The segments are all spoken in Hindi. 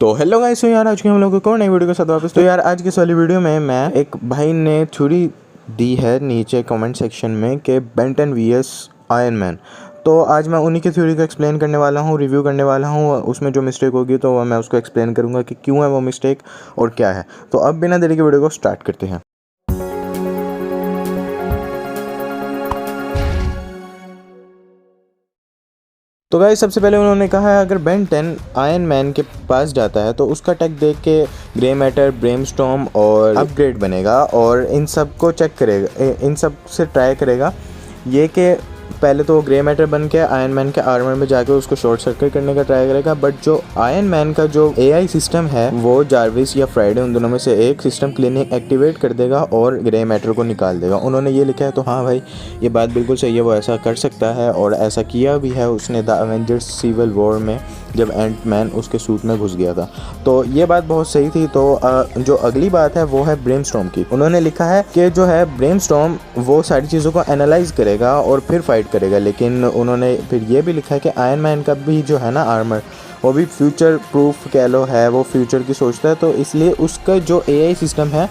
तो हेलो गाइस, तो यार आज के हम लोग को नई वीडियो के साथ वापस। तो यार आज की इस वाली वीडियो में मैं एक भाई ने थ्योरी दी है नीचे कमेंट सेक्शन में कि बेन 10 वीएस आयरन मैन। तो आज मैं उन्हीं की थ्योरी को एक्सप्लेन करने वाला हूँ, रिव्यू करने वाला हूँ। उसमें जो मिस्टेक होगी तो मैं उसको एक्सप्लेन करूँगा कि क्यों है वो मिस्टेक और क्या है। तो अब बिना देरी के वीडियो को स्टार्ट करते हैं। तो गाइस सबसे पहले उन्होंने कहा है अगर बेन 10 आयरन मैन के पास जाता है तो उसका टेक देख के ग्रे मैटर, ब्रेमस्टॉर्म और अपग्रेड बनेगा और इन सब को चेक करेगा, इन सब से ट्राई करेगा ये कि पहले तो वो ग्रे मैटर बन के आयरन मैन के आर्मर में जाके उसको शॉर्ट सर्किट करने का ट्राई करेगा। बट जो आयरन मैन का जो एआई सिस्टम है वो जार्विस या फ्राइडे उन दोनों में से एक सिस्टम क्लीनिंग एक्टिवेट कर देगा और ग्रे मैटर को निकाल देगा। उन्होंने ये लिखा है, तो हाँ भाई ये बात बिल्कुल सही है, वो ऐसा कर सकता है और ऐसा किया भी है उसने द एवेंजर्स सिविल वॉर में जब एंट मैन उसके सूट में घुस गया था। तो ये बात बहुत सही थी। तो जो अगली बात है वो है ब्रेमस्टॉर्म की। उन्होंने लिखा है कि जो है ब्रेमस्टॉर्म वो सारी चीज़ों को एनालाइज करेगा और फिर फाइट करेगा। लेकिन उन्होंने फिर ये भी लिखा है कि आयरन मैन का भी जो है ना आर्मर वो भी फ्यूचर प्रूफ कह लो है, वो फ्यूचर की सोचता है। तो इसलिए उसका जो एआई सिस्टम है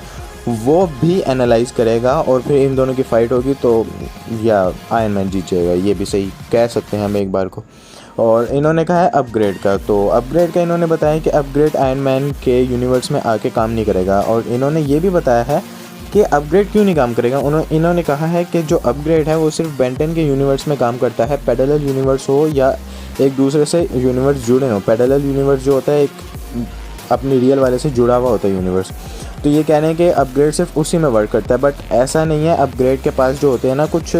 वो भी एनालाइज करेगा और फिर इन दोनों की फ़ाइट होगी तो या आयरन मैन जीत जाएगा। ये भी सही कह सकते हैं हम एक बार को। और इन्होंने कहा है अपग्रेड का। तो अपग्रेड का इन्होंने बताया कि अपग्रेड आयरन मैन के यूनिवर्स में आके काम नहीं करेगा। और इन्होंने ये भी बताया है कि अपग्रेड क्यों नहीं काम करेगा। इन्होंने कहा है कि जो अपग्रेड है वो सिर्फ बेन 10 के यूनिवर्स में काम करता है, पैरेलल यूनिवर्स हो या एक दूसरे से यूनिवर्स जुड़े हो। पैरेलल यूनिवर्स जो होता है एक अपनी रियल वाले से जुड़ा हुआ होता है यूनिवर्स। तो ये कहने के अपग्रेड सिर्फ उसी में वर्क करता है। बट ऐसा नहीं है, अपग्रेड के पास जो होते हैं ना कुछ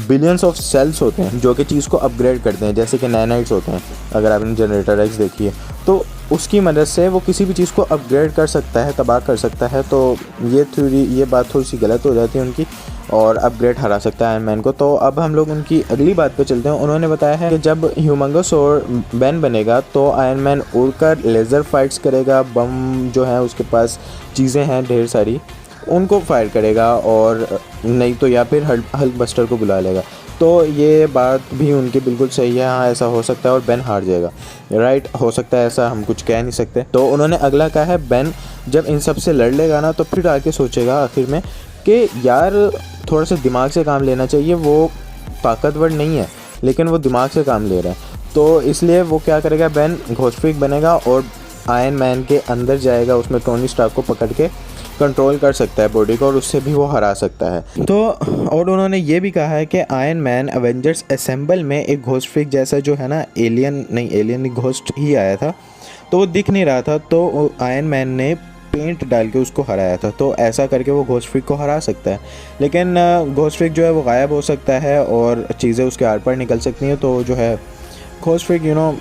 बिलियंस ऑफ सेल्स होते हैं जो कि चीज़ को अपग्रेड करते हैं, जैसे कि नैनाइट्स होते हैं। अगर आपने जनरेटर एक्स देखी है तो उसकी मदद से वो किसी भी चीज़ को अपग्रेड कर सकता है, तबाह कर सकता है। तो ये बात थोड़ी सी गलत हो जाती है उनकी और अपग्रेड हरा सकता है आयरन मैन को। तो अब हम लोग उनकी अगली बात पे चलते हैं। उन्होंने बताया है कि जब ह्यूमंगस और बैन बनेगा तो आयरन मैन उड़कर लेज़र फाइट्स करेगा, बम जो है उसके पास चीज़ें हैं ढेर सारी उनको फायर करेगा और नहीं तो या फिर हल्क बस्टर को बुला लेगा। तो ये बात भी उनकी बिल्कुल सही है। हाँ ऐसा हो सकता है और बेन हार जाएगा, राइट, हो सकता है, ऐसा हम कुछ कह नहीं सकते। तो उन्होंने अगला कहा है बेन जब इन सब से लड़ लेगा ना तो फिर आके सोचेगा आखिर में कि यार थोड़ा सा दिमाग से काम लेना चाहिए। वो ताकतवर नहीं है लेकिन वो दिमाग से काम ले रहा है। तो इसलिए वो क्या करेगा, बेन घोस्ट फ्रीक बनेगा और आयरन मैन के अंदर जाएगा, उसमें टोनी स्टार्क को पकड़ के कंट्रोल कर सकता है बॉडी को और उससे भी वो हरा सकता है। तो और उन्होंने ये भी कहा है कि आयरन मैन एवेंजर्स असेंबल में एक घोस्ट फ्रीक जैसा जो है ना एलियन घोस्ट ही आया था तो वो दिख नहीं रहा था। तो आयरन मैन ने पेंट डाल के उसको हराया था। तो ऐसा करके वो घोस्ट फ्रीक को हरा सकता है। लेकिन घोस्ट फ्रीक जो है वो गायब हो सकता है और चीज़ें उसके आर पार निकल सकती हैं। तो जो है घोस्ट फ्रीक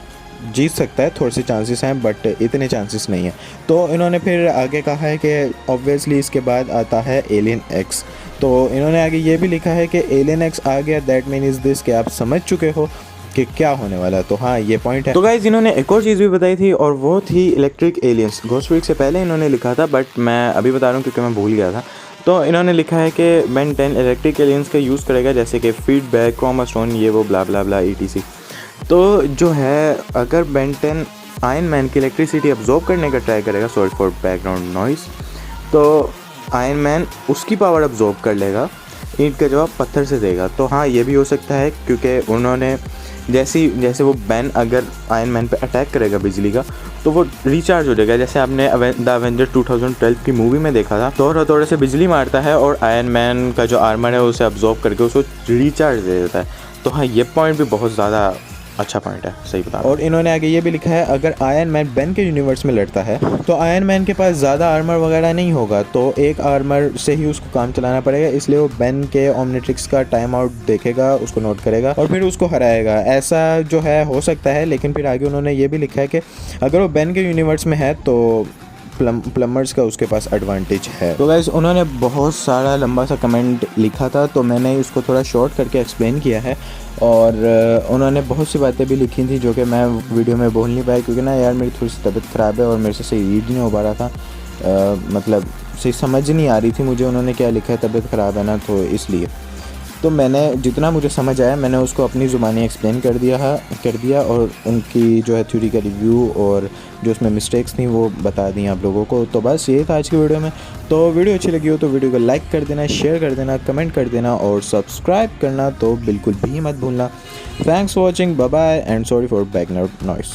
जीत सकता है, थोड़े से चांसेस हैं बट इतने चांसेस नहीं है। तो इन्होंने फिर आगे कहा है कि ऑब्वियसली इसके बाद आता है एलियन एक्स। तो इन्होंने आगे ये भी लिखा है कि एलियन एक्स आ गया, दैट मीन इज़ दिस कि आप समझ चुके हो कि क्या होने वाला है। तो हाँ ये पॉइंट है। तो गाइस इन्होंने एक और चीज़ भी बताई थी और वो थी इलेक्ट्रिक एलियंस। घोस्ट फ्रीक से पहले इन्होंने लिखा था बट मैं अभी बता रहा हूँ क्योंकि मैं भूल गया था। तो इन्होंने लिखा है कि बेन 10 इलेक्ट्रिक एलियंस का यूज़ करेगा, जैसे कि फीडबैक, क्रोमा स्टोन, ये वो ब्ला ब्ला ब्ला ETC। तो जो है अगर बेन 10 आयरन मैन की इलेक्ट्रिसिटी अब्जॉर्ब करने का ट्राई करेगा, सॉरी फॉर बैकग्राउंड नॉइस, तो आयरन मैन उसकी पावर अब्जॉर्ब कर लेगा, ईंट का जवाब पत्थर से देगा। तो हाँ ये भी हो सकता है क्योंकि उन्होंने जैसे वो बैन अगर आयरन मैन पे अटैक करेगा बिजली का तो वो रिचार्ज हो जाएगा। जैसे आपने द एवेंजर 2012 की मूवी में देखा था, थोड़े से बिजली मारता है और आयरन मैन का जो आर्मर है उसे अब्जॉर्ब करके उसको रिचार्ज दे देता है। तो हाँ ये पॉइंट भी बहुत ज़्यादा अच्छा पॉइंट है, सही बता। और इन्होंने आगे ये भी लिखा है अगर आयरन मैन बेन के यूनिवर्स में लड़ता है तो आयरन मैन के पास ज़्यादा आर्मर वगैरह नहीं होगा, तो एक आर्मर से ही उसको काम चलाना पड़ेगा। इसलिए वो बेन के ओमनिट्रिक्स का टाइम आउट देखेगा, उसको नोट करेगा और फिर उसको हराएगा। ऐसा जो है हो सकता है। लेकिन फिर आगे उन्होंने ये भी लिखा है कि अगर वो बेन के यूनिवर्स में है तो प्लम्बर्स का उसके पास एडवांटेज है। तो गाइस उन्होंने बहुत सारा लंबा सा कमेंट लिखा था तो मैंने इसको थोड़ा शॉर्ट करके एक्सप्लेन किया है। और उन्होंने बहुत सी बातें भी लिखी थी जो कि मैं वीडियो में बोल नहीं पाया क्योंकि ना यार मेरी थोड़ी सी तबीयत ख़राब है और मेरे से सही रीड नहीं हो पा रहा था। मतलब सही समझ नहीं आ रही थी मुझे उन्होंने क्या लिखा है, तबीयत ख़राब है ना तो इसलिए। तो मैंने जितना मुझे समझ आया मैंने उसको अपनी ज़ुबानी एक्सप्लेन कर दिया और उनकी जो है थ्योरी का रिव्यू और जो उसमें मिस्टेक्स थी वो बता दी आप लोगों को। तो बस ये था आज की वीडियो में। तो वीडियो अच्छी लगी हो तो वीडियो को लाइक कर देना, शेयर कर देना, कमेंट कर देना और सब्सक्राइब करना तो बिल्कुल भी मत भूलना। Thanks for watching, bye bye and sorry for background noise.